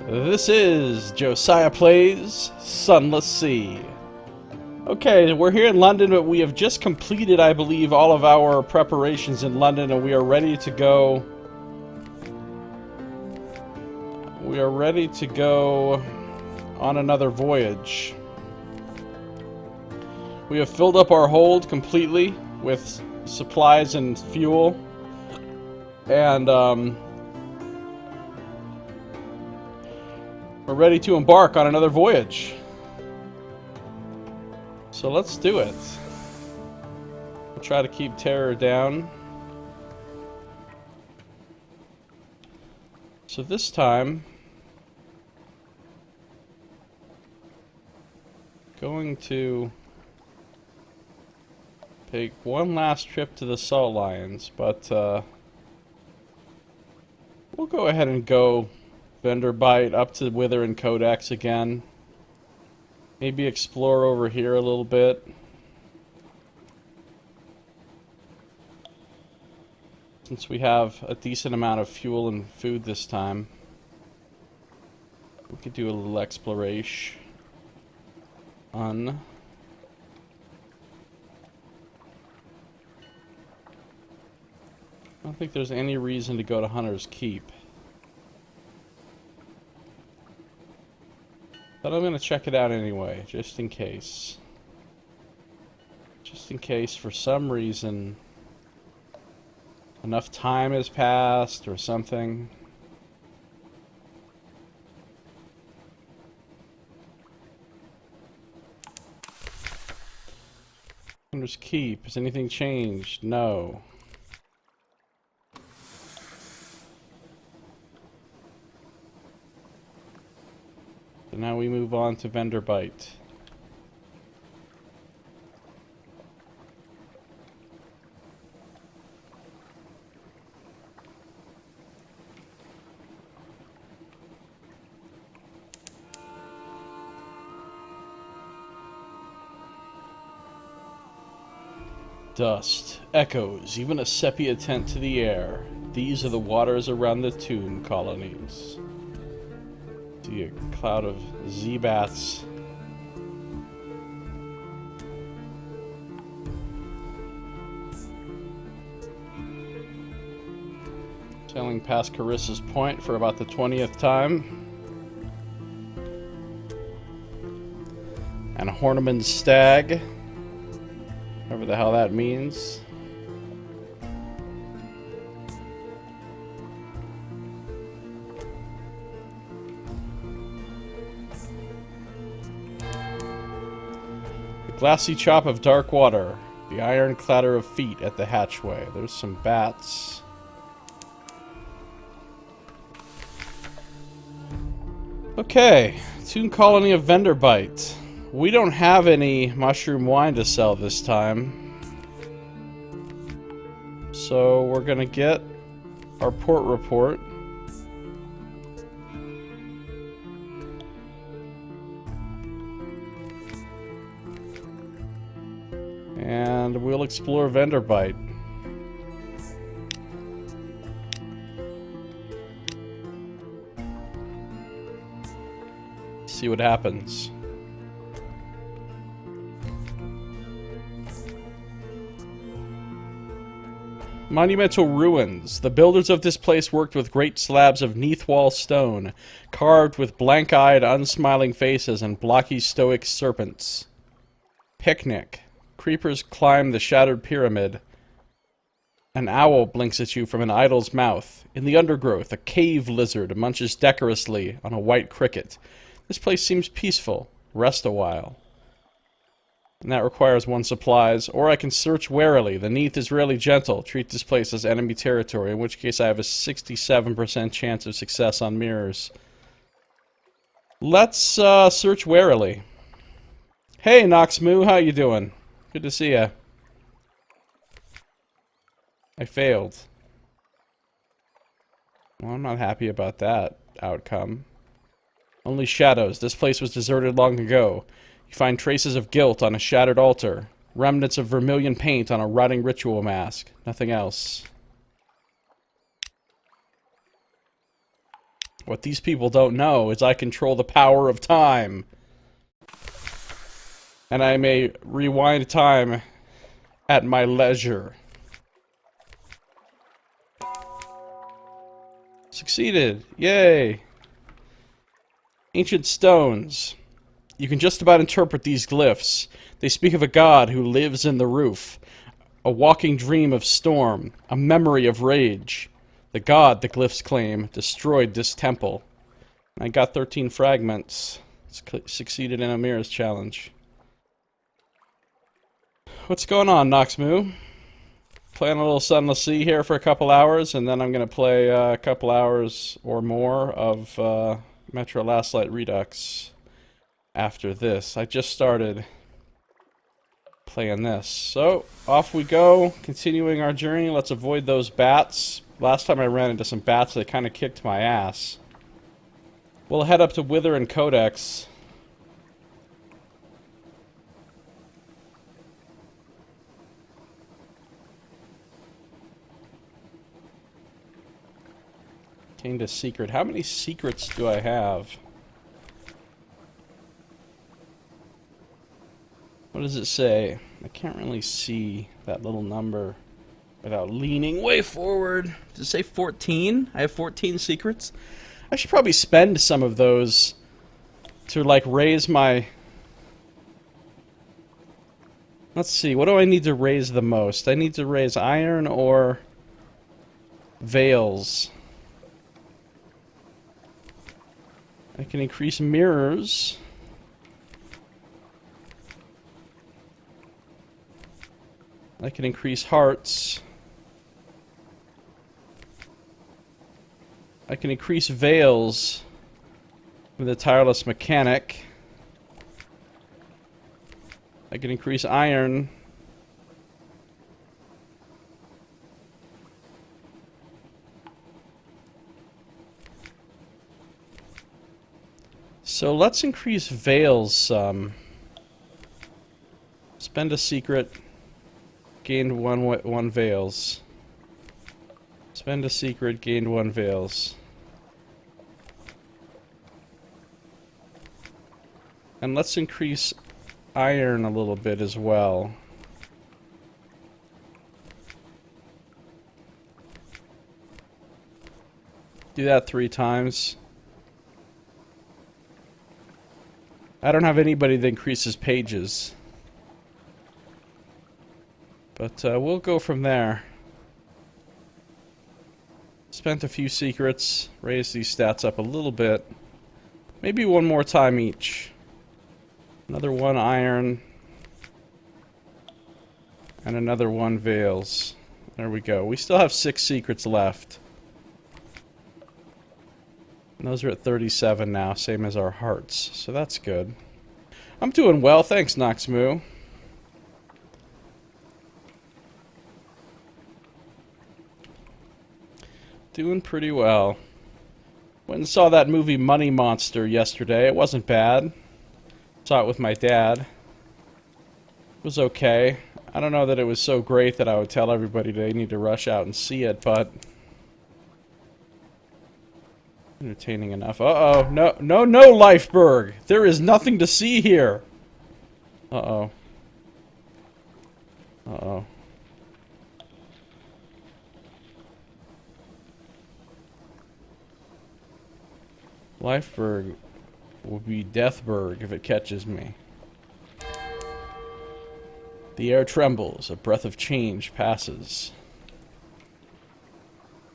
This is Josiah Plays Sunless Sea. Okay, we're here in London, but we have just completed, I believe, all of our preparations in London, and we are ready to go. We are ready to go on another voyage. We have filled up our hold completely with supplies and fuel, and we're ready to embark on another voyage. So let's do it. We'll try to keep terror down. So this time, going to take one last trip to the Salt Lions, but we'll go ahead and go vendor bite up to Wither and Codex again. Maybe explore over here a little bit. Since we have a decent amount of fuel and food this time, we could do a little exploration. I don't think there's any reason to go to Hunter's Keep. But I'm going to check it out anyway, just in case. Just in case, for some reason, enough time has passed or something. Hunter's Keep. Has anything changed? No. So now we move on to vendor bite. Dust, echoes, even a sepia tint to the air. These are the waters around the tomb colonies. See a cloud of Z-bats. Sailing past Carissa's Point for about the 20th time. And a Horniman's Stag. Whatever the hell that means. Glassy chop of dark water. The iron clatter of feet at the hatchway. There's some bats. Okay. Toon Colony of Vendor Bite. We don't have any mushroom wine to sell this time. So we're gonna get our port report. And we'll explore vendor bite. See what happens. Monumental ruins. The builders of this place worked with great slabs of Neathwall stone, carved with blank-eyed, unsmiling faces and blocky stoic serpents. Picnic. Creepers climb the shattered pyramid. An owl blinks at you from an idol's mouth. In the undergrowth, a cave lizard munches decorously on a white cricket. This place seems peaceful. Rest a while. And that requires one supplies, or I can search warily. The Neath is rarely gentle. Treat this place as enemy territory, in which case I have a 67% chance of success on mirrors. Let's search warily. Hey, Noxmoo, how you doing? Good to see ya. I failed. Well, I'm not happy about that outcome. Only shadows. This place was deserted long ago. You find traces of guilt on a shattered altar. Remnants of vermilion paint on a rotting ritual mask. Nothing else. What these people don't know is I control the power of time. And I may rewind time at my leisure. Succeeded. Yay. Ancient stones. You can just about interpret these glyphs. They speak of a god who lives in the roof. A walking dream of storm. A memory of rage. The god, the glyphs claim, destroyed this temple. I got 13 fragments. Succeeded in Amir's challenge. What's going on, Noxmoo? Playing a little Sunless Sea here for a couple hours, and then I'm going to play a couple hours or more of Metro Last Light Redux after this. I just started playing this. So, off we go, continuing our journey. Let's avoid those bats. Last time I ran into some bats, they kind of kicked my ass. We'll head up to Wither and Codex. Gained a secret. How many secrets do I have? What does it say? I can't really see that little number without leaning way forward. Does it say 14? I have 14 secrets? I should probably spend some of those to, like, raise my... Let's see, what do I need to raise the most? I need to raise iron or veils. I can increase mirrors. I can increase hearts. I can increase veils with a tireless mechanic. I can increase iron. So let's increase veils some. Spend a secret. Gained one veils. Spend a secret. Gained 1 veils. And let's increase iron a little bit as well. Do that 3 times. I don't have anybody that increases pages. But we'll go from there. Spent a few secrets. Raised these stats up a little bit. Maybe 1 more time each. Another 1 iron. And another 1 veils. There we go. We still have 6 secrets left. And those are at 37 now, same as our hearts. So that's good. I'm doing well, thanks, Noxmoo. Doing pretty well. Went and saw that movie Money Monster yesterday. It wasn't bad. Saw it with my dad. It was okay. I don't know that it was so great that I would tell everybody they need to rush out and see it, but... entertaining enough. Uh-oh. No, no, no, Lifeberg! There is nothing to see here! Uh-oh. Uh-oh. Lifeberg will be Deathberg if it catches me. The air trembles. A breath of change passes.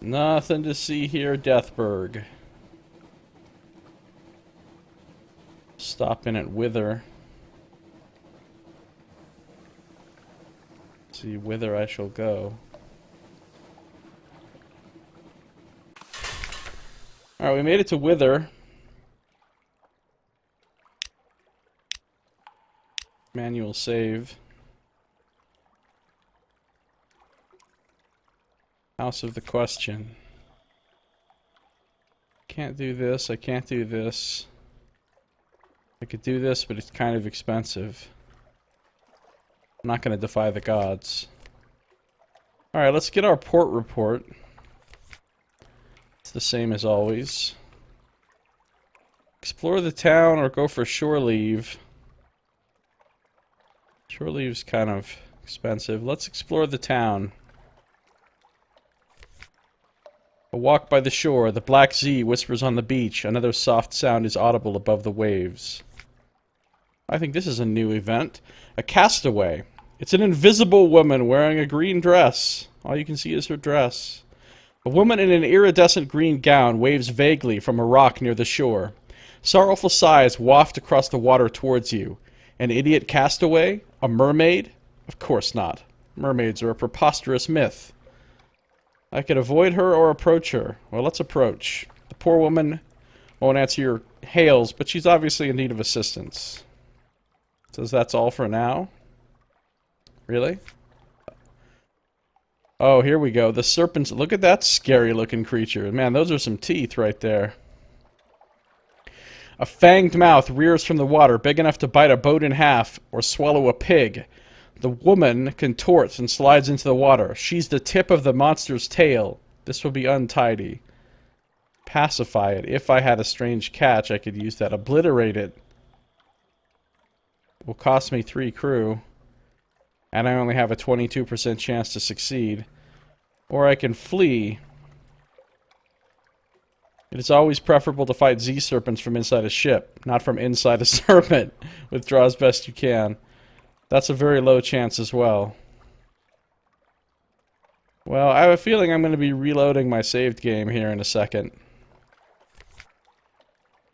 Nothing to see here, Deathberg. Stop in at Wither. See whither I shall go. Alright, we made it to Wither. Manual save. House of the Question. Can't do this, I can't do this. I could do this, but it's kind of expensive. I'm not going to defy the gods. Alright, let's get our port report. It's the same as always. Explore the town or go for shore leave. Shore leave's kind of expensive. Let's explore the town. A walk by the shore. The black Z whispers on the beach. Another soft sound is audible above the waves. I think this is a new event. A castaway. It's an invisible woman wearing a green dress. All you can see is her dress. A woman in an iridescent green gown waves vaguely from a rock near the shore. Sorrowful sighs waft across the water towards you. An idiot castaway? A mermaid? Of course not. Mermaids are a preposterous myth. I could avoid her or approach her. Well, let's approach. The poor woman won't answer your hails, but she's obviously in need of assistance. Says that's all for now? Really? Oh, here we go. The serpents. Look at that scary looking creature. Man, those are some teeth right there. A fanged mouth rears from the water, big enough to bite a boat in half or swallow a pig. The woman contorts and slides into the water. She's the tip of the monster's tail. This will be untidy. Pacify it. If I had a strange catch, I could use that. Obliterate it. Will cost me 3 crew. And I only have a 22% chance to succeed. Or I can flee. It is always preferable to fight Z-serpents from inside a ship, not from inside a serpent. Withdraw as best you can. That's a very low chance as well. Well, I have a feeling I'm going to be reloading my saved game here in a second.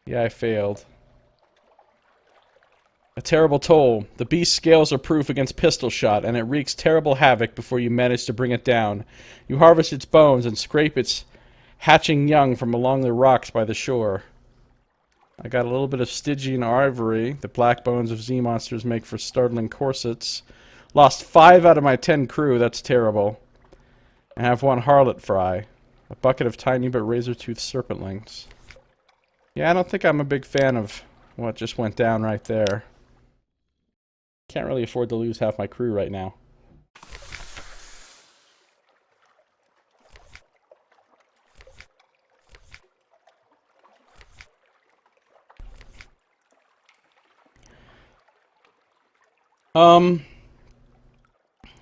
Yeah, I failed. A terrible toll. The beast's scales are proof against pistol shot, and it wreaks terrible havoc before you manage to bring it down. You harvest its bones and scrape its hatching young from along the rocks by the shore. I got a little bit of Stygian ivory. The black bones of Z-monsters make for startling corsets. Lost 5 out of my 10 crew. That's terrible. I have 1 harlot fry. A bucket of tiny but razor-toothed serpentlings. Yeah, I don't think I'm a big fan of what just went down right there. Can't really afford to lose half my crew right now.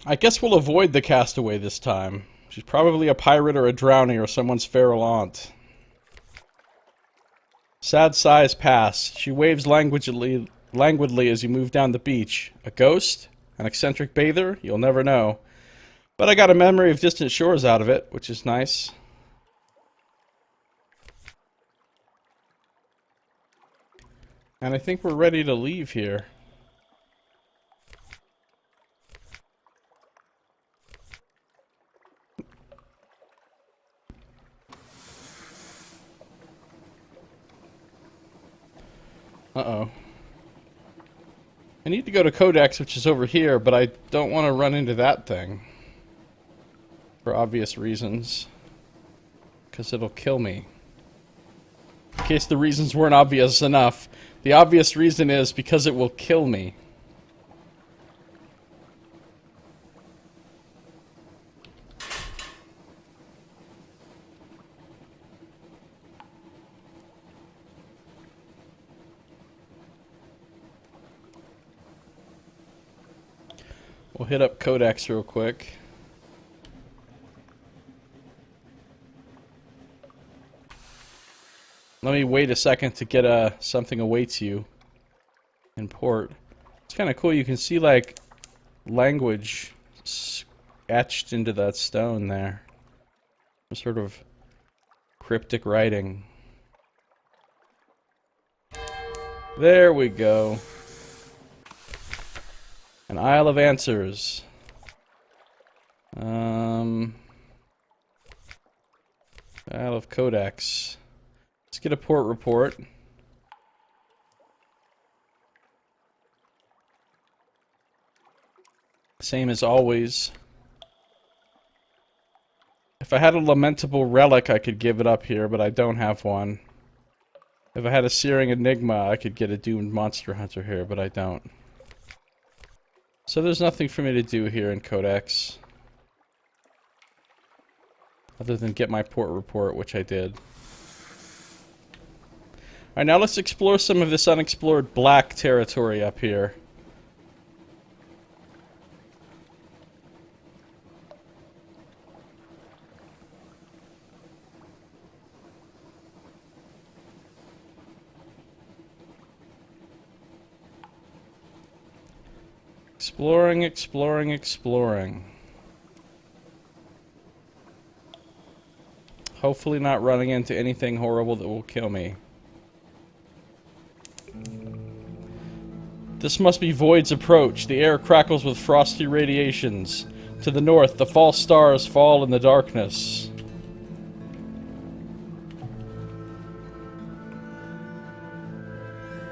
I guess we'll avoid the castaway this time. She's probably a pirate or a drowning or someone's feral aunt. Sad sighs pass. She waves languidly as you move down the beach. A ghost? An eccentric bather? You'll never know. But I got a memory of distant shores out of it, which is nice. And I think we're ready to leave here. Uh-oh. I need to go to Codex, which is over here, but I don't want to run into that thing. For obvious reasons. Because it'll kill me. In case the reasons weren't obvious enough. The obvious reason is because it will kill me. We'll hit up Codex real quick. Let me wait a second to get something awaits you in port. It's kind of cool. You can see like language etched into that stone there. Some sort of cryptic writing. There we go. An Isle of Answers. Isle of Codex. Let's get a port report. Same as always. If I had a lamentable relic, I could give it up here, but I don't have one. If I had a searing enigma, I could get a doomed monster hunter here, but I don't. So there's nothing for me to do here in Codex. Other than get my port report, which I did. Alright, now let's explore some of this unexplored black territory up here. Exploring, exploring, exploring. Hopefully not running into anything horrible that will kill me. This must be Void's approach. The air crackles with frosty radiations. To the north, the false stars fall in the darkness.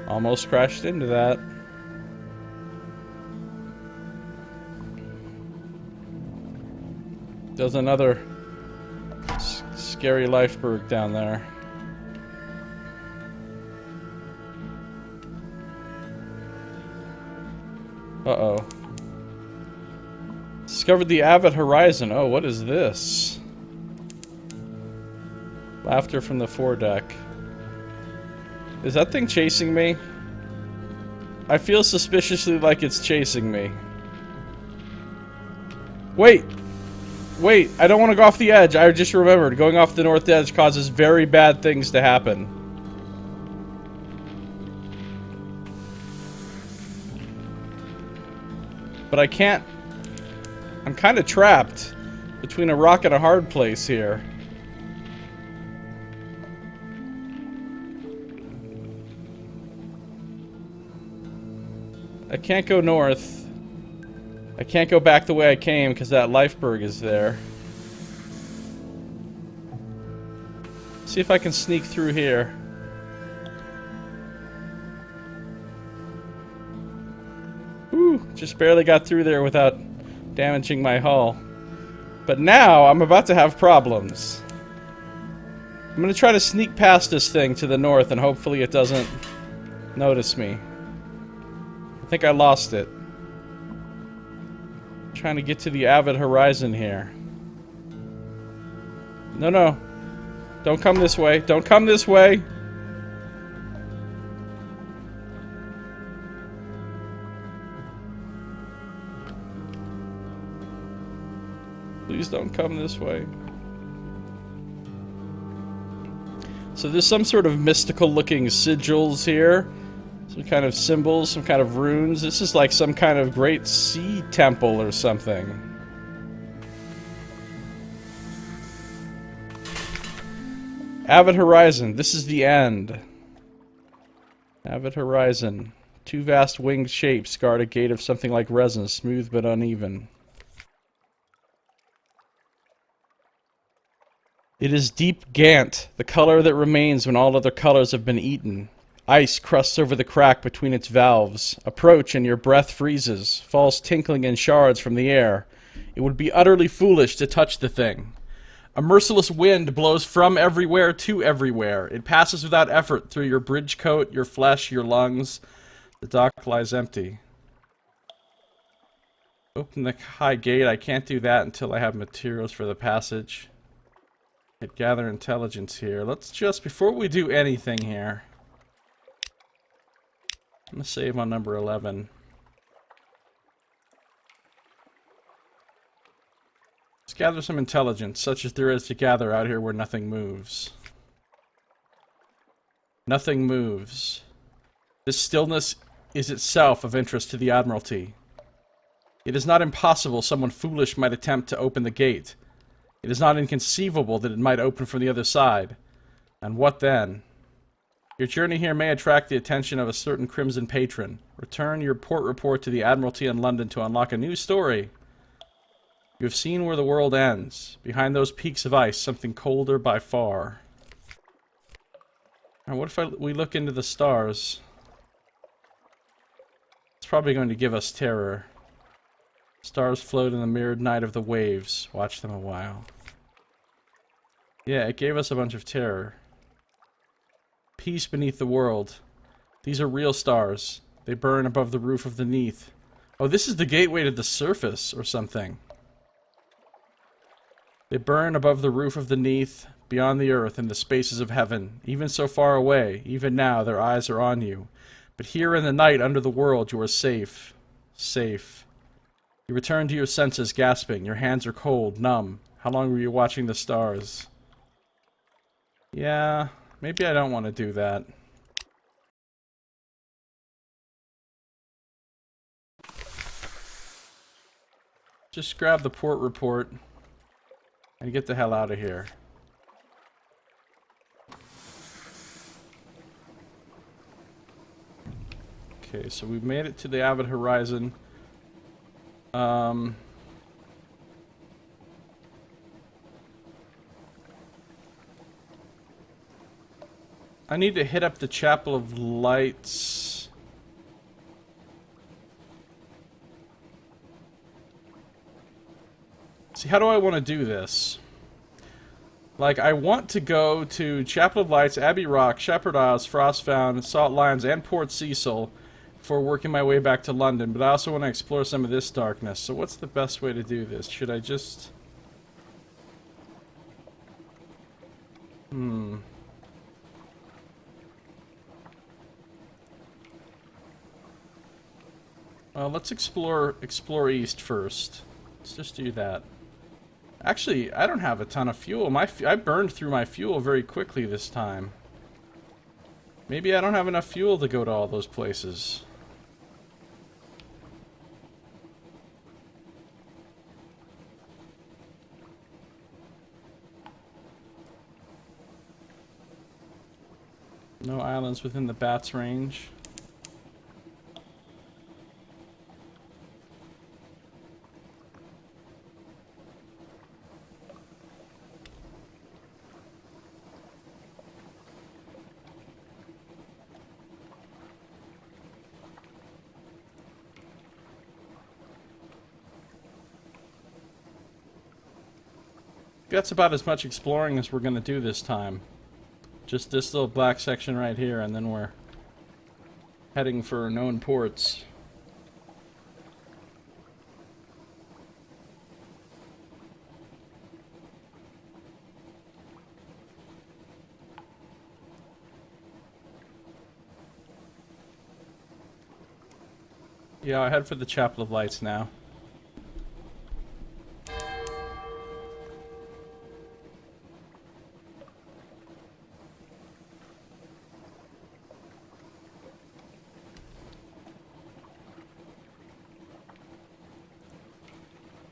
Almost crashed into that. There's another scary lifeberg down there. Uh-oh. Discovered the avid horizon. Oh, what is this? Laughter from the foredeck. Is that thing chasing me? I feel suspiciously like it's chasing me. Wait! Wait, I don't want to go off the edge. I just remembered, going off the north edge causes very bad things to happen. But I can't... I'm kind of trapped between a rock and a hard place here. I can't go north. I can't go back the way I came because that lifeberg is there. See if I can sneak through here. Whew, just barely got through there without damaging my hull. But now I'm about to have problems. I'm gonna try to sneak past this thing to the north and hopefully it doesn't notice me. I think I lost it. Trying to get to the avid horizon here. No, no. Don't come this way. Don't come this way. Please don't come this way. So there's some sort of mystical looking sigils here. Some kind of symbols, some kind of runes. This is like some kind of great sea temple or something. Avid horizon. This is the end. Avid horizon. Two vast winged shapes guard a gate of something like resin, smooth but uneven. It is deep Gant, the color that remains when all other colors have been eaten. Ice crusts over the crack between its valves. Approach and your breath freezes, falls tinkling in shards from the air. It would be utterly foolish to touch the thing. A merciless wind blows from everywhere to everywhere. It passes without effort through your bridge coat, your flesh, your lungs. The dock lies empty. Open the high gate. I can't do that until I have materials for the passage. Could gather intelligence here. Let's just, before we do anything here, I'm going to save on number 11. Let's gather some intelligence, such as there is to gather out here where nothing moves. Nothing moves. This stillness is itself of interest to the Admiralty. It is not impossible someone foolish might attempt to open the gate. It is not inconceivable that it might open from the other side. And what then? Your journey here may attract the attention of a certain Crimson patron. Return your port report to the Admiralty in London to unlock a new story. You have seen where the world ends. Behind those peaks of ice, something colder by far. Now, what if we look into the stars? It's probably going to give us terror. Stars float in the mirrored night of the waves. Watch them a while. Yeah, it gave us a bunch of terror. Peace beneath the world. These are real stars. They burn above the roof of the Neath. Oh, this is the gateway to the surface or something. They burn above the roof of the Neath, beyond the earth, in the spaces of heaven, even so far away, even now their eyes are on you. But here in the night under the world you are safe. Safe. You return to your senses, gasping. Your hands are cold, numb. How long were you watching the stars? Yeah, maybe I don't want to do that. Just grab the port report and get the hell out of here. Okay, so we've made it to the Avid Horizon. I need to hit up the Chapel of Lights. See, how do I want to do this? Like, I want to go to Chapel of Lights, Abbey Rock, Shepherd Isles, Frostbound, Salt Lions, and Port Cecil before working my way back to London, but I also want to explore some of this darkness. So what's the best way to do this? Should I just... Well, let's explore east first. Let's just do that. Actually, I don't have a ton of fuel. I burned through my fuel very quickly this time. Maybe I don't have enough fuel to go to all those places. No islands within the bat's range. That's about as much exploring as we're going to do this time. Just this little black section right here, and then we're heading for known ports. Yeah, I head for the Chapel of Lights now.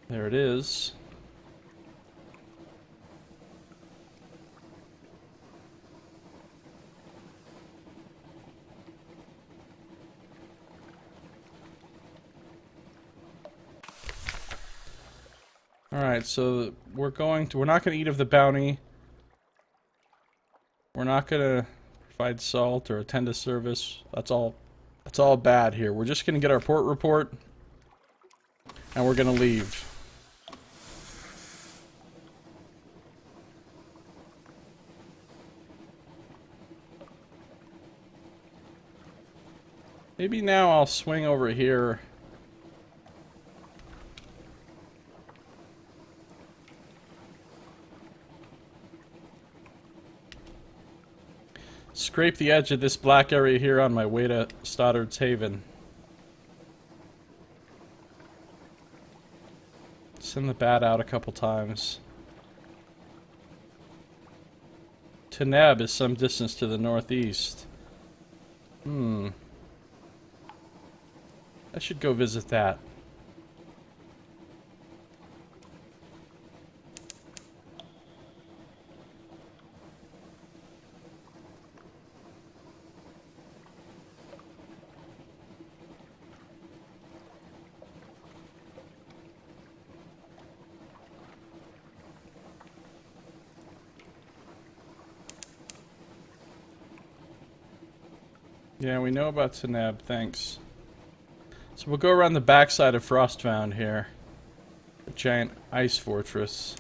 There it is. Alright, so we're not gonna eat of the bounty. We're not gonna provide salt or attend to service. That's all bad here. We're just gonna get our port report and we're gonna leave. Maybe now I'll swing over here. Scrape the edge of this black area here on my way to Stoddard's Haven. Send the bat out a couple times. Teneb is some distance to the northeast. I should go visit that. Yeah, we know about Teneb, thanks. So we'll go around the backside of Frostbound here. A giant ice fortress.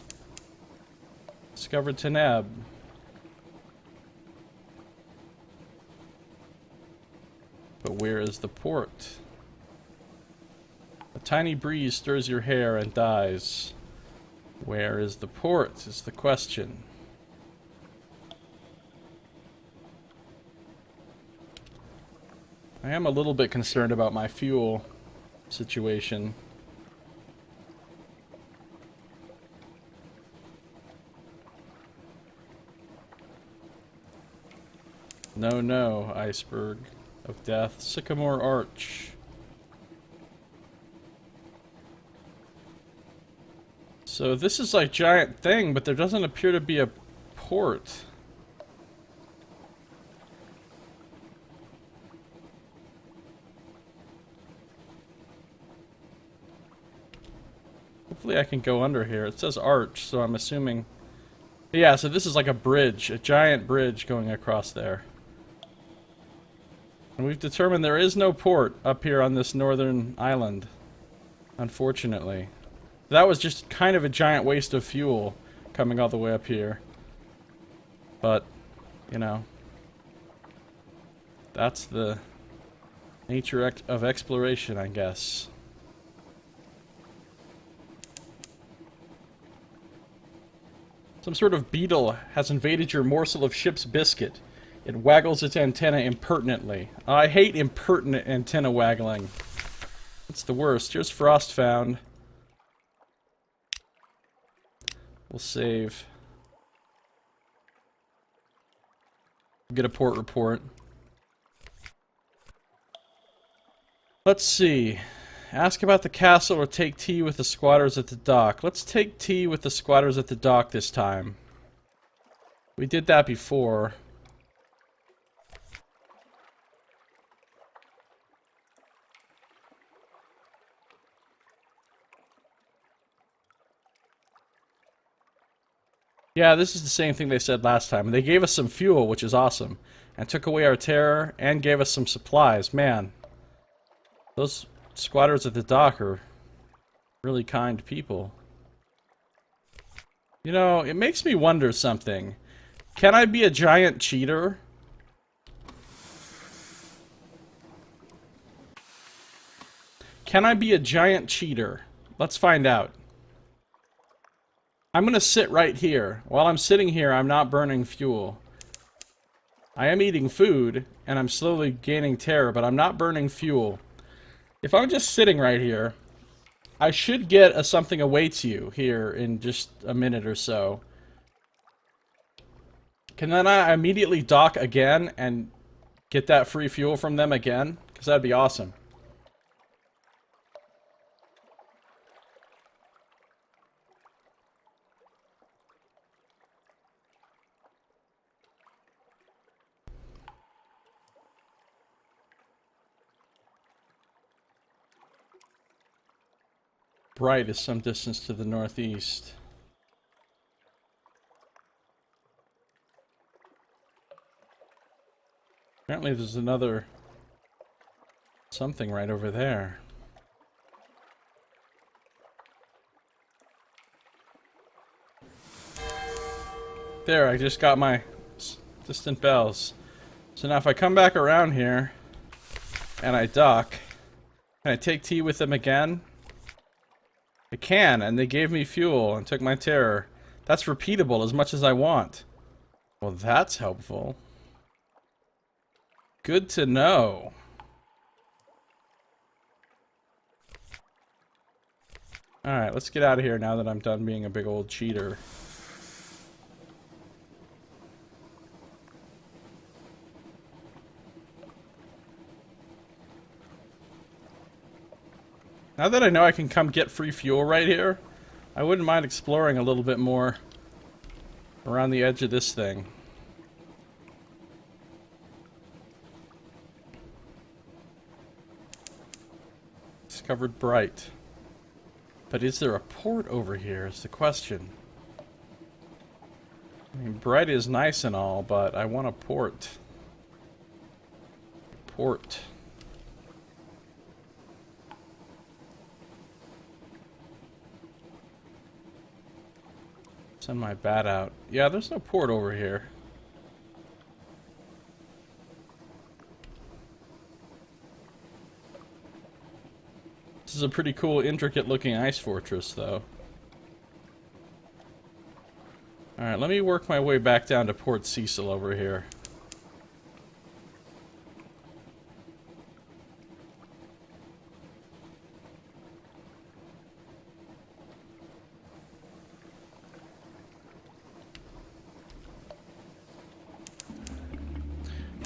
Discovered Teneb. But where is the port? A tiny breeze stirs your hair and dies. Where is the port is the question. I am a little bit concerned about my fuel situation. No, no, iceberg of death. Sycamore Arch. So this is like giant thing, but there doesn't appear to be a port. Hopefully I can go under here. It says arch, so I'm assuming... Yeah, so this is like a bridge, a giant bridge going across there. And we've determined there is no port up here on this northern island, unfortunately. That was just kind of a giant waste of fuel coming all the way up here. But, you know, that's the nature of exploration, I guess. Some sort of beetle has invaded your morsel of ship's biscuit. It waggles its antenna impertinently. I hate impertinent antenna waggling. It's the worst. Here's frost found. We'll save. Get a port report. Let's see. Ask about the castle or take tea with the squatters at the dock. Let's take tea with the squatters at the dock this time. We did that before. Yeah, this is the same thing they said last time. They gave us some fuel, which is awesome, and took away our terror and gave us some supplies. Man, those squatters at the dock are really kind people. You know, it makes me wonder something. Can I be a giant cheater? Can I be a giant cheater? Let's find out. I'm gonna sit right here. While I'm sitting here, I'm not burning fuel. I am eating food, and I'm slowly gaining terror, but I'm not burning fuel. If I'm just sitting right here, I should get a something awaits you here in just a minute or so. Can then I immediately dock again and get that free fuel from them again? Because that'd be awesome. Bright is some distance to the northeast. Apparently there's another something right over there. There, I just got my distant bells. So now if I come back around here and I dock, can I take tea with them again? I can, and they gave me fuel and took my terror. That's repeatable as much as I want. Well, that's helpful. Good to know. Alright, let's get out of here now that I'm done being a big old cheater. Now that I know I can come get free fuel right here, I wouldn't mind exploring a little bit more around the edge of this thing. Discovered Bright. But is there a port over here is the question. I mean, Bright is nice and all, but I want a port. Port. Send my bat out. Yeah, there's no port over here. This is a pretty cool, intricate looking ice fortress, though. Alright, let me work my way back down to Port Cecil over here.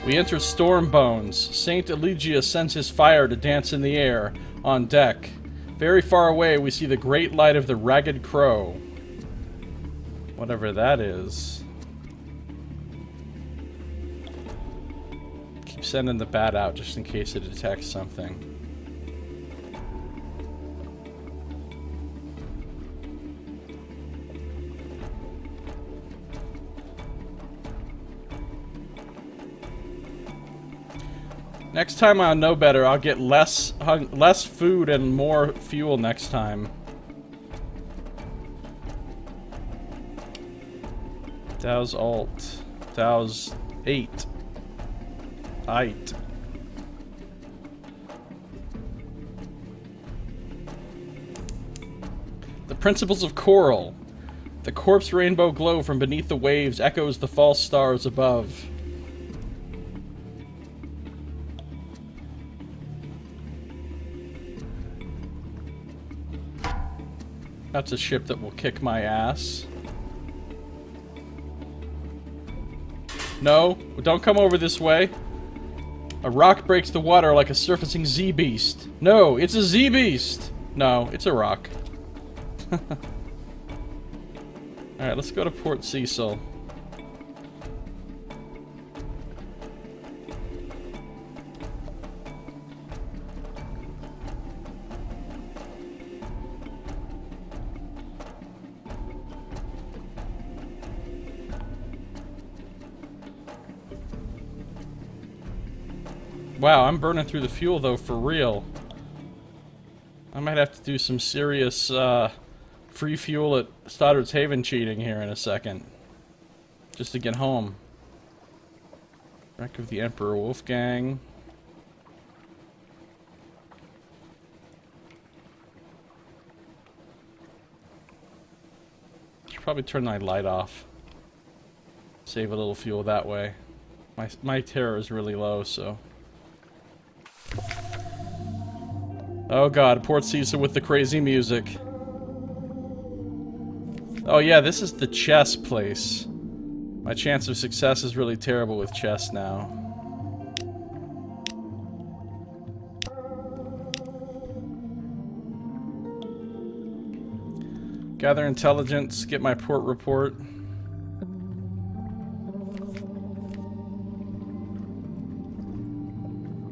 We enter Storm Bones. Saint Eligius sends his fire to dance in the air. On deck. Very far away, we see the great light of the Ragged Crow. Whatever that is. Keep sending the bat out just in case it detects something. Next time I'll know better. I'll get less food and more fuel next time. Dow's alt. Dow's 8. Eight. The principles of coral. The corpse rainbow glow from beneath the waves echoes the false stars above. That's a ship that will kick my ass. No, don't come over this way. A rock breaks the water like a surfacing Z-beast. No, it's a Z-beast! No, it's a rock. Alright, let's go to Port Cecil. Wow, I'm burning through the fuel, though, for real. I might have to do some serious, free fuel at Stoddard's Haven cheating here in a second. Just to get home. Wreck of the Emperor Wolfgang. Should probably turn my light off. Save a little fuel that way. My terror is really low, so... Oh god, Port Cecil with the crazy music. Oh yeah, this is the chess place. My chance of success is really terrible with chess now. Gather intelligence, get my port report.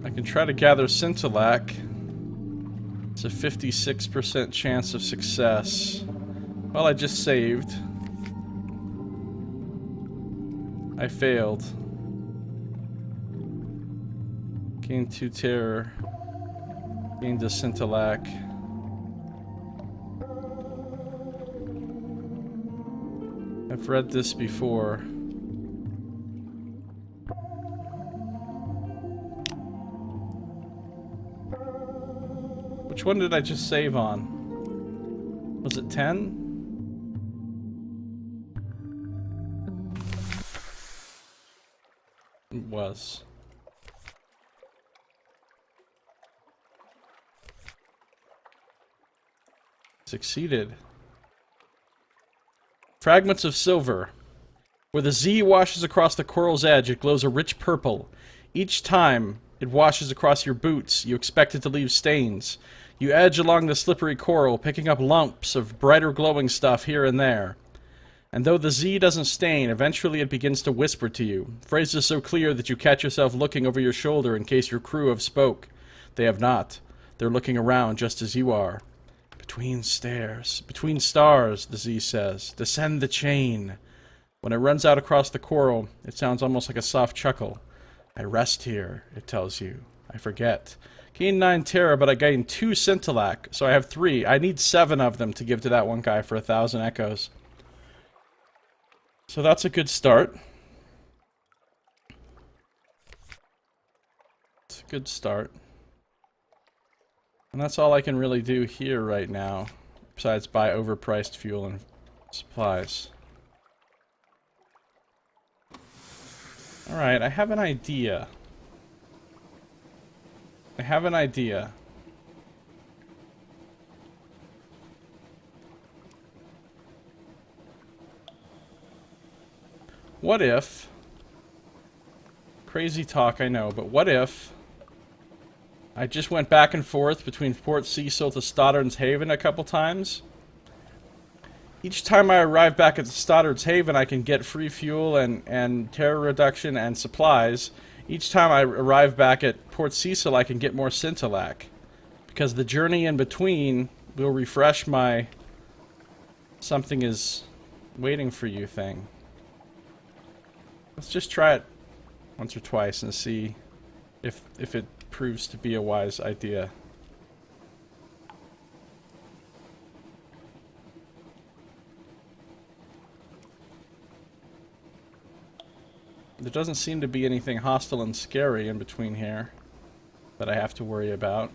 I can try to gather Scintillac. It's a 56% chance of success. Well, I just saved. I failed. Gained 2 terror. Gained a Scintillac. I've read this before. Which one did I just save on? Was it 10? It was. Succeeded. Fragments of silver. Where the Z washes across the coral's edge, it glows a rich purple. Each time it washes across your boots, you expect it to leave stains. You edge along the slippery coral, picking up lumps of brighter glowing stuff here and there. And though the Z doesn't stain, eventually it begins to whisper to you. Phrases so clear that you catch yourself looking over your shoulder in case your crew have spoke. They have not. They're looking around just as you are. Between stars, the Z says. Descend the chain. When it runs out across the coral, it sounds almost like a soft chuckle. I rest here, it tells you. I forget. Gained 9 terror, but I gained 2 Scintillac, so I have 3. I need 7 of them to give to that one guy for 1,000 echoes. So that's a good start. It's a good start. And that's all I can really do here right now, besides buy overpriced fuel and supplies. Alright, I have an idea. What if... Crazy talk, I know, but what if I just went back and forth between Port Cecil to Stoddard's Haven a couple times? Each time I arrive back at the Stoddard's Haven, I can get free fuel and terror reduction and supplies. Each time I arrive back at Port Cecil, I can get more Scintillac. Because the journey in between will refresh my something is waiting for you thing. Let's just try it once or twice and see if it proves to be a wise idea. There doesn't seem to be anything hostile and scary in between here that I have to worry about.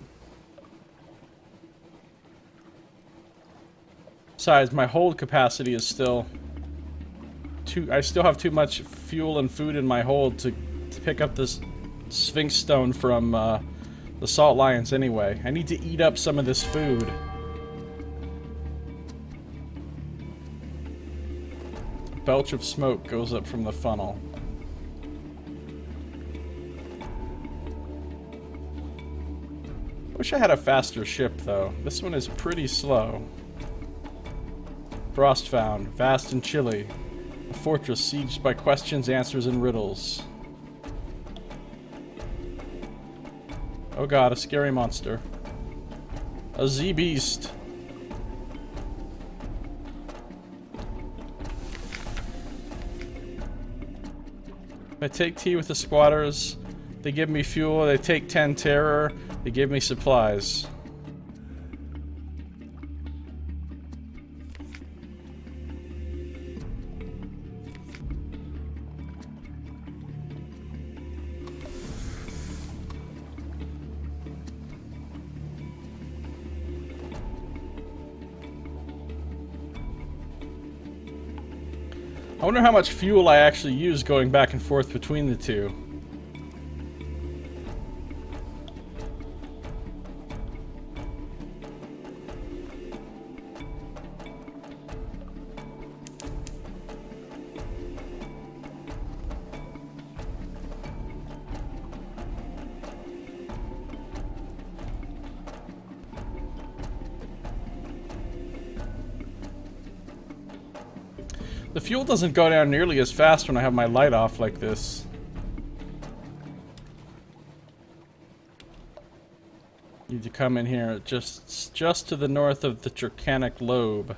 Besides, my hold capacity is still I still have too much fuel and food in my hold to pick up this Sphinx Stone from the Salt Lions anyway. I need to eat up some of this food. A belch of smoke goes up from the funnel. Wish I had a faster ship, though. This one is pretty slow. Frost found, vast and chilly. A fortress sieged by questions, answers, and riddles. Oh god, a scary monster. A Z-beast. I take tea with the squatters. They give me fuel. They take 10 terror. They give me supplies. I wonder how much fuel I actually use going back and forth between the two. The fuel doesn't go down nearly as fast when I have my light off like this. Need to come in here just to the north of the Chatranic Lobe.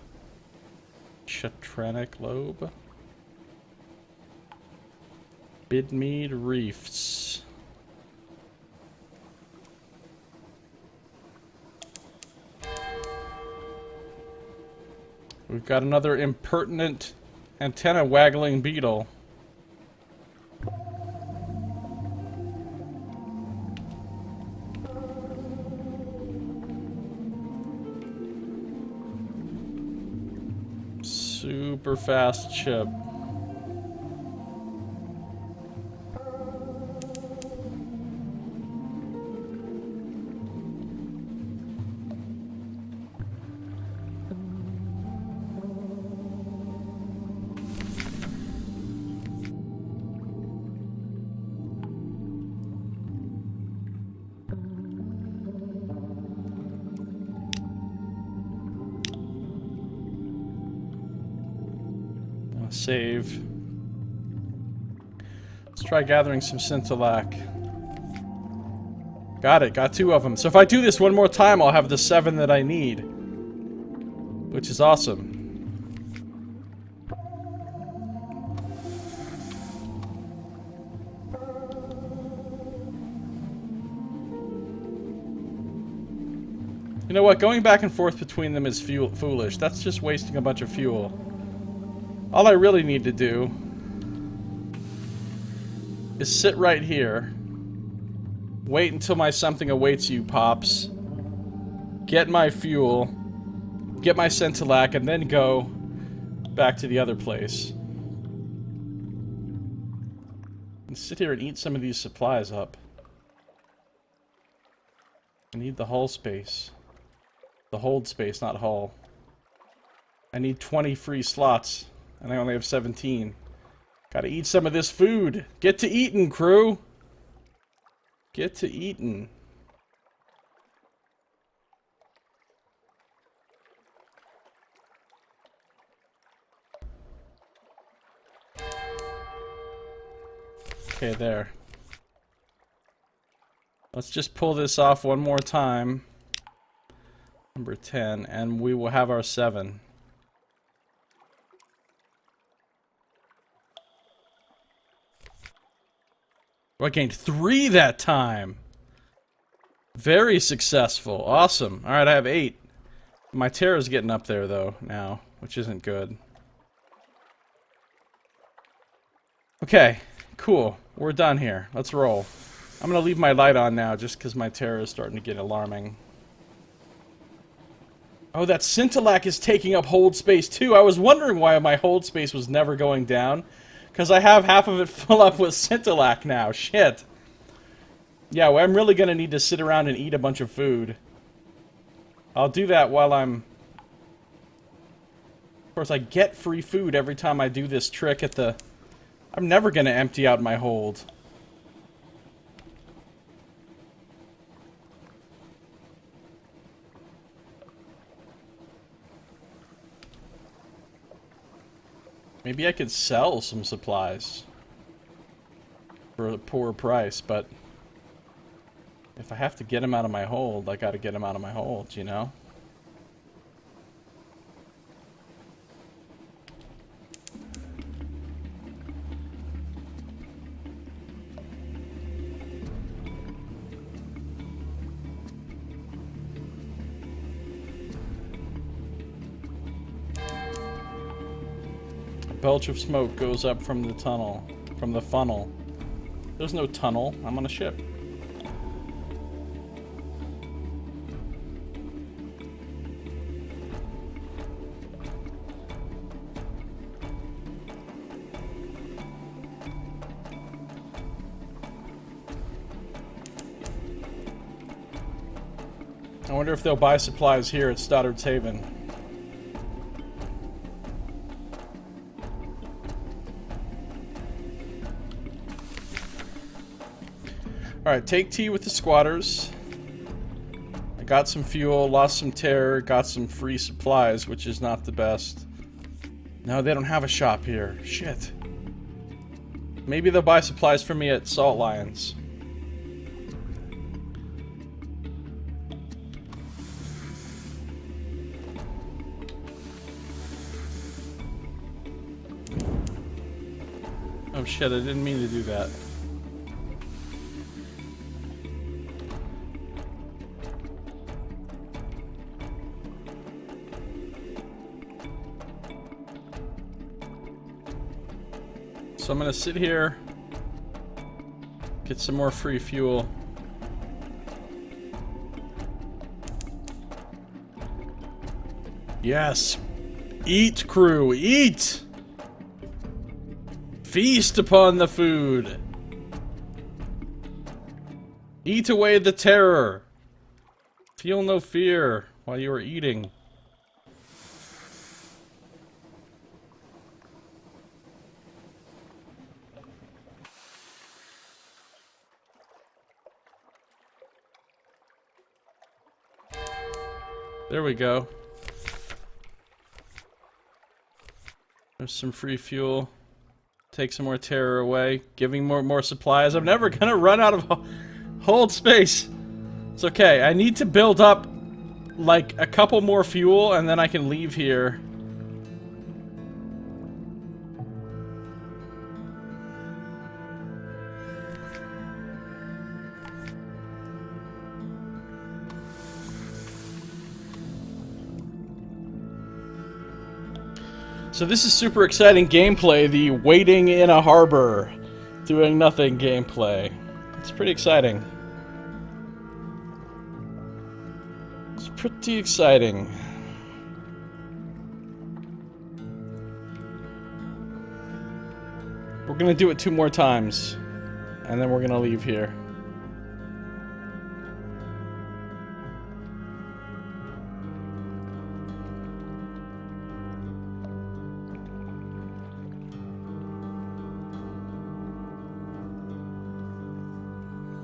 Chatranic Lobe? Bidmead Reefs. We've got another impertinent antenna waggling beetle. Super fast ship. Save. Let's try gathering some Scintillac. Got it, got 2 of them. So if I do this one more time, I'll have the 7 that I need. Which is awesome. You know what? Going back and forth between them is foolish. That's just wasting a bunch of fuel. All I really need to do is sit right here, wait until my something awaits you pops, get my fuel, get my Scintillac, and then go back to the other place. And sit here and eat some of these supplies up. I need the hull space. The hold space, not hull. I need 20 free slots. And I only have 17. Gotta eat some of this food. Get to eating, crew! Get to eating. Okay, there. Let's just pull this off one more time. Number 10, and we will have our 7. Oh, I gained 3 that time. Very successful. Awesome. Alright, I have 8. My terror's getting up there, though, now, which isn't good. Okay, cool. We're done here. Let's roll. I'm gonna leave my light on now, just because my terror is starting to get alarming. Oh, that Scintillac is taking up hold space, too. I was wondering why my hold space was never going down. Because I have half of it full up with Scintillac now. Shit. Yeah, well, I'm really going to need to sit around and eat a bunch of food. I'll do that while I'm... Of course, I get free food every time I do this trick at the... I'm never going to empty out my hold. Maybe I could sell some supplies for a poor price, but if I have to get them out of my hold, I gotta get them out of my hold, you know? A belch of smoke goes up from the tunnel, from the funnel. There's no tunnel, I'm on a ship. I wonder if they'll buy supplies here at Stoddard's Haven. Alright, take tea with the squatters. I got some fuel, lost some terror, got some free supplies, which is not the best. No, they don't have a shop here. Shit. Maybe they'll buy supplies for me at Salt Lions. Oh shit, I didn't mean to do that. So I'm gonna sit here, get some more free fuel. Yes! Eat, crew, eat! Feast upon the food! Eat away the terror! Feel no fear while you are eating. There we go. There's some free fuel. Take some more terror away. Giving more supplies. I'm never gonna run out of hold space. It's okay. I need to build up like a couple more fuel and then I can leave here. So this is super exciting gameplay, the waiting in a harbor, doing nothing gameplay. It's pretty exciting. It's pretty exciting. We're gonna do it 2 more times, and then we're gonna leave here.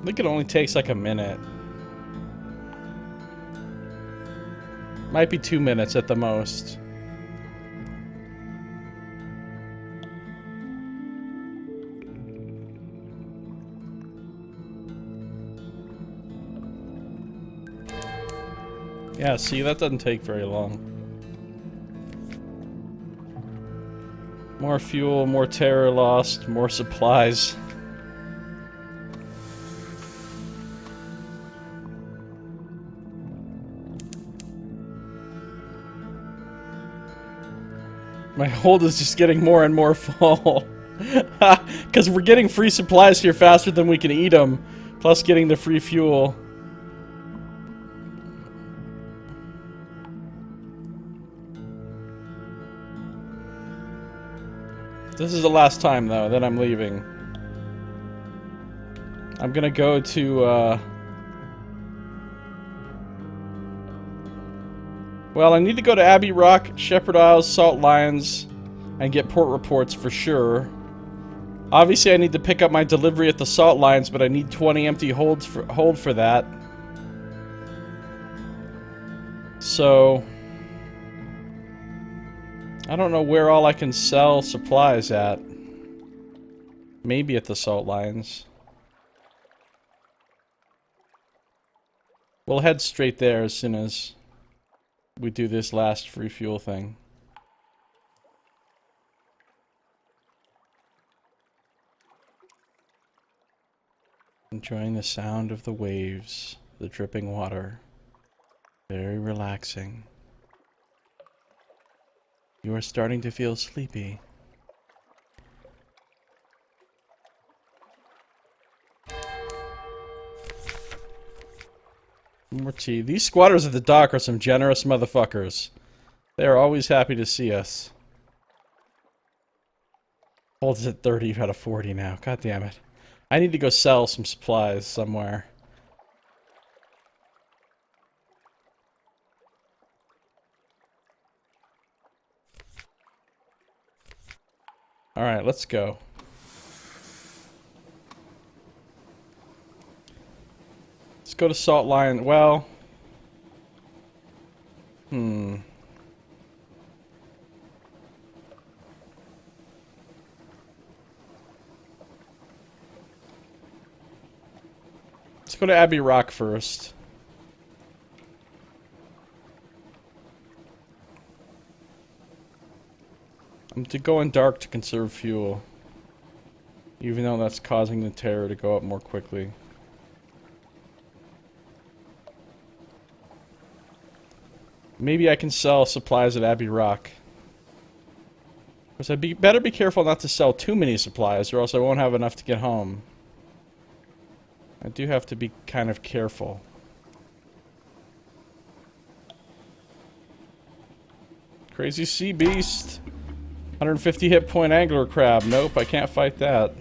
I think it only takes like a minute. Might be 2 minutes at the most. Yeah, see, that doesn't take very long. More fuel, more terror lost, more supplies. My hold is just getting more and more full. Because we're getting free supplies here faster than we can eat them. Plus getting the free fuel. This is the last time, though, then I'm leaving. I'm gonna go to, well, I need to go to Abbey Rock, Shepherd Isles, Salt Lions, and get port reports for sure. Obviously, I need to pick up my delivery at the Salt Lions, but I need 20 empty hold for that. So I don't know where all I can sell supplies at. Maybe at the Salt Lions. We'll head straight there as soon as we do this last free fuel thing. Enjoying the sound of the waves, the dripping water. Very relaxing. You are starting to feel sleepy. More tea. These squatters at the dock are some generous motherfuckers. They are always happy to see us. Hold is at 30 out of 40 now. God damn it. I need to go sell some supplies somewhere. Alright, let's go. Let's go to Salt Lion. Well... Let's go to Abbey Rock first. I'm going dark to conserve fuel. Even though that's causing the terror to go up more quickly. Maybe I can sell supplies at Abbey Rock. Because better be careful not to sell too many supplies, or else I won't have enough to get home. I do have to be kind of careful. Crazy sea beast. 150 hit point angler crab. Nope, I can't fight that.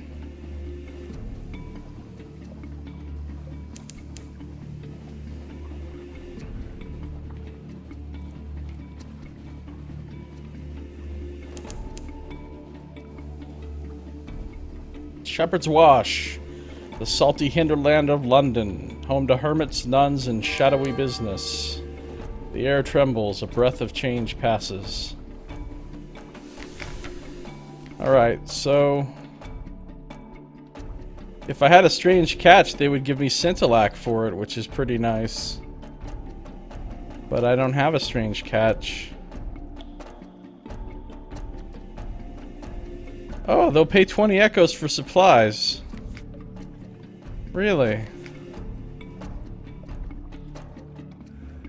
Shepherd's Wash. The salty hinterland of London, home to hermits, nuns, and shadowy business. The air trembles, a breath of change passes. Alright, so... if I had a strange catch, they would give me Scintillac for it, which is pretty nice. But I don't have a strange catch. Oh, they'll pay 20 echoes for supplies. Really?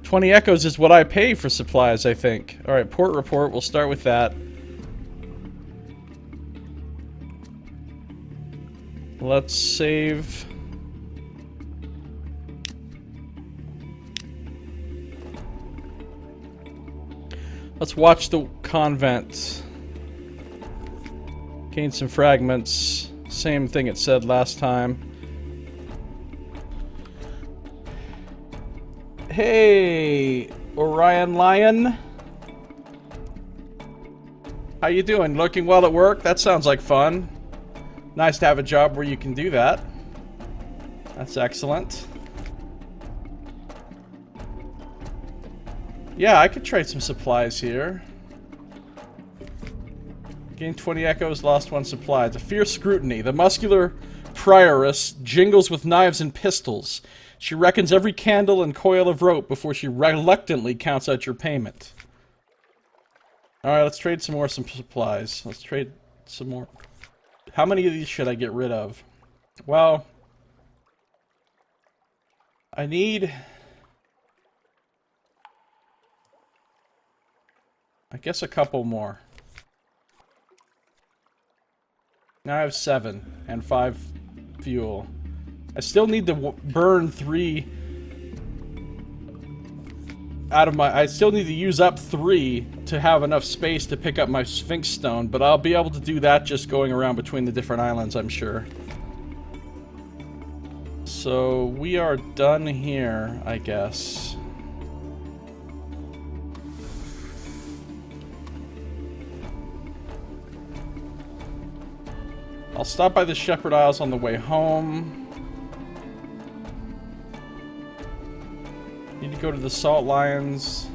20 echoes is what I pay for supplies, I think. Alright, port report. We'll start with that. Let's save. Let's watch the convent. Gain some fragments. Same thing it said last time. Hey, Orion Lion. How you doing? Looking well at work? That sounds like fun. Nice to have a job where you can do that. That's excellent. Yeah, I could trade some supplies here. Gain 20 echoes, lost 1 supply. The fierce scrutiny. The muscular prioress jingles with knives and pistols. She reckons every candle and coil of rope before she reluctantly counts out your payment. Alright, let's trade some supplies. Let's trade some more. How many of these should I get rid of? Well, I need... I guess a couple more. Now I have 7 and 5 fuel. I still need to burn 3 out of my... I still need to use up 3 to have enough space to pick up my Sphinx Stone, but I'll be able to do that just going around between the different islands, I'm sure. So we are done here, I guess. I'll stop by the Shepherd Isles on the way home. Need to go to the Salt Lions.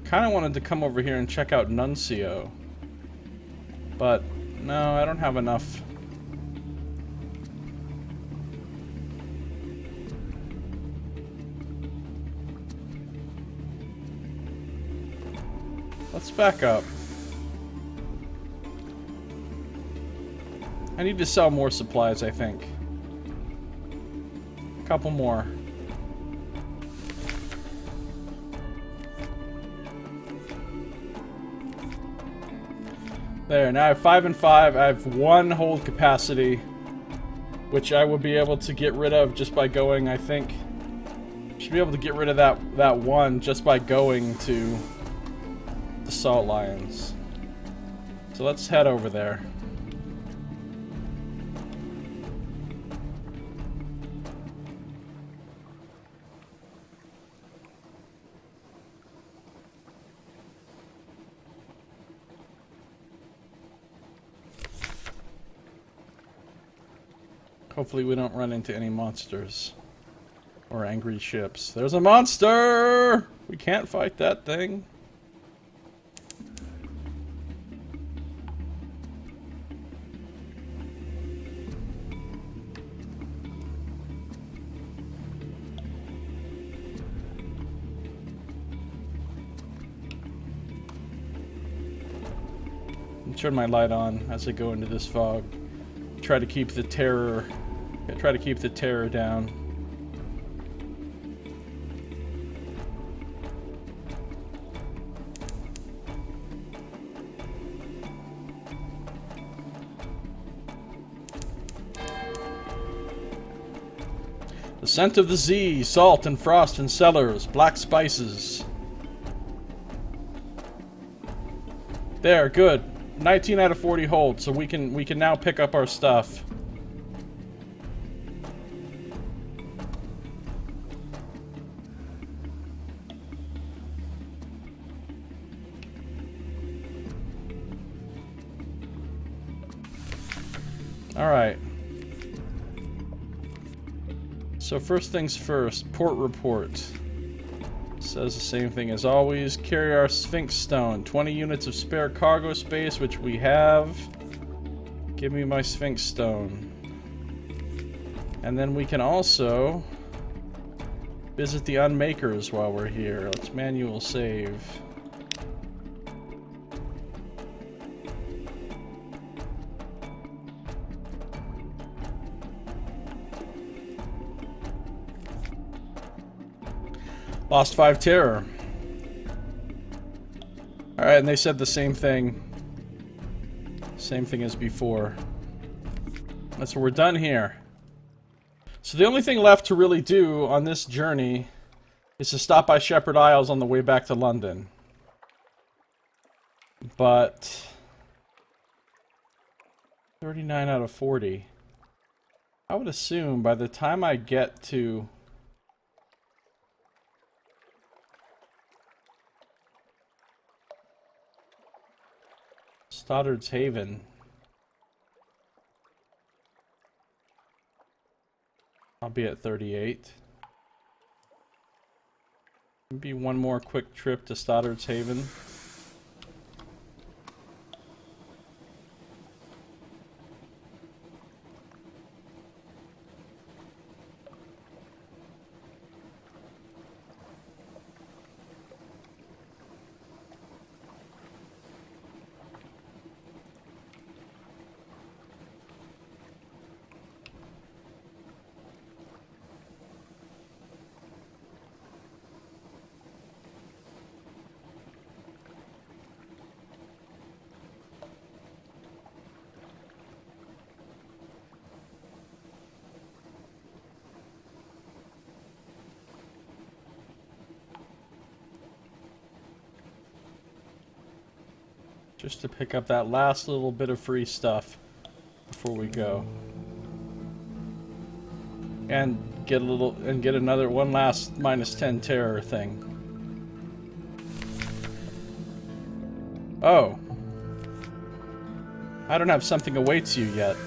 Kind of wanted to come over here and check out Nuncio. But, no, I don't have enough. Let's back up. I need to sell more supplies, I think. A couple more. There, now I have 5 and 5. I have 1 hold capacity, which I will be able to get rid of just by going, I think. Should be able to get rid of that 1 just by going to the Salt Lions. So let's head over there. Hopefully we don't run into any monsters or angry ships. There's a monster! We can't fight that thing. Turn my light on as I go into this fog. Try to keep the terror down. The scent of the sea, salt and frost in cellars, black spices. There, good. 19 out of 40 hold, so we can now pick up our stuff. Alright. So first things first, port report. Says the same thing as always. Carry our Sphinx Stone. 20 units of spare cargo space, which we have. Give me my Sphinx Stone. And then we can also visit the Unmakers while we're here. Let's manual save. Lost 5 terror. Alright, and they said the same thing. Same thing as before. So we're done here. So the only thing left to really do on this journey is to stop by Shepherd Isles on the way back to London. But 39 out of 40. I would assume by the time I get to Stoddard's Haven, I'll be at 38. Maybe one more quick trip to Stoddard's Haven. Just to pick up that last little bit of free stuff before we go. And get another one last -10 terror thing. Oh. I don't have something awaits you yet.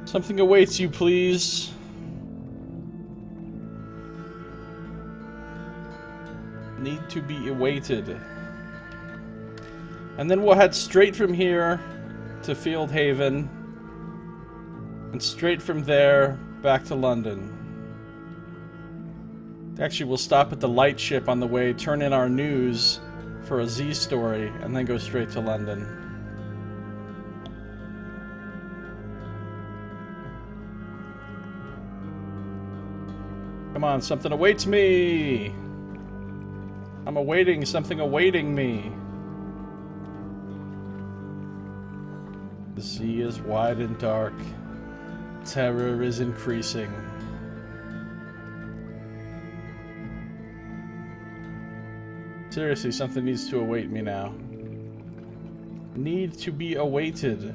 Something awaits you, please. Need to be awaited. And then we'll head straight from here to Field Haven. And straight from there back to London. Actually, we'll stop at the lightship on the way, turn in our news for a Z story, and then go straight to London. Come on, something awaits me! I'm awaiting something awaiting me. The sea is wide and dark. Terror is increasing. Seriously, something needs to await me now. Need to be awaited.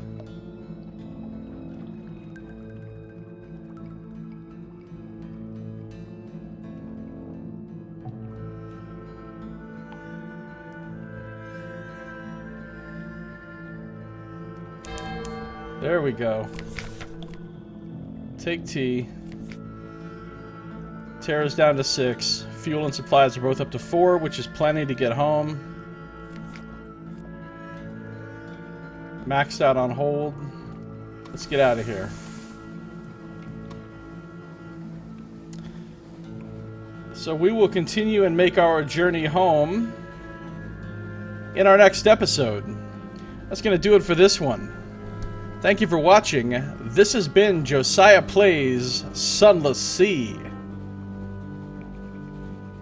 There we go. Take T. Terror's down to 6. Fuel and supplies are both up to 4, which is plenty to get home. Maxed out on hold. Let's get out of here. So we will continue and make our journey home in our next episode. That's going to do it for this one. Thank you for watching. This has been Josiah Plays Sunless Sea.